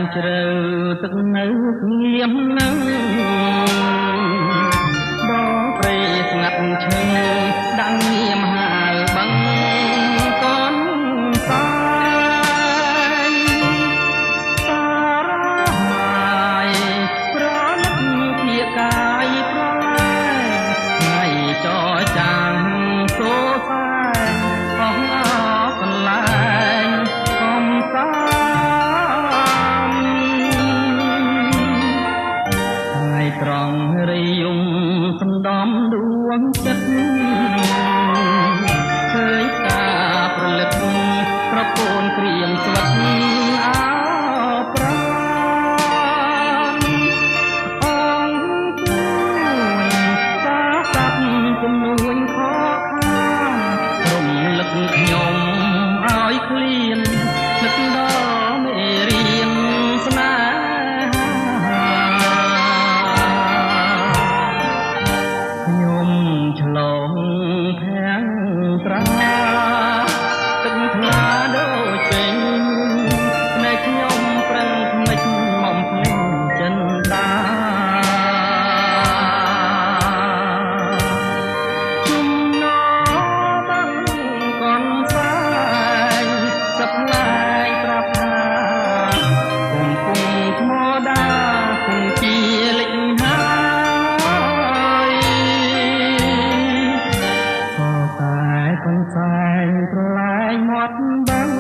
នជ្រៅទឹកនៅងៀមនឹងបងព្រៃស្ងាត់ឈើដាំងងៀមហើបឹងកូនសាយសារម៉ាយប្រលឹកជាកាយប្រលែថ្ងៃចរចាំងសូសាអស់អកន្លែងកំសាត្រង់រីយំសំដំដួងចិត្តឃើញការប្រលឹកប្រពូនក្រៀមស្វិតអោប្រាអងជួយសាស័ព្ទជំនួញខកខានរំលឹកខ្ញុំឲ្យឃ្លាននឹកដល់មេរៀនស្នេហ៍ឆ្លងភាំងត្រាទឹកថ្លាដូចពេញភ្នែកខ្ញុំប្រឹងភ្មិចមុំភ្លេចចិនតាជុំណោបងកនសាយសប្លែកប្រាប់ថាគុំគុំថ្មដាគុំជាលិចហើកូនសែងប្រឡែងមាត់បឹង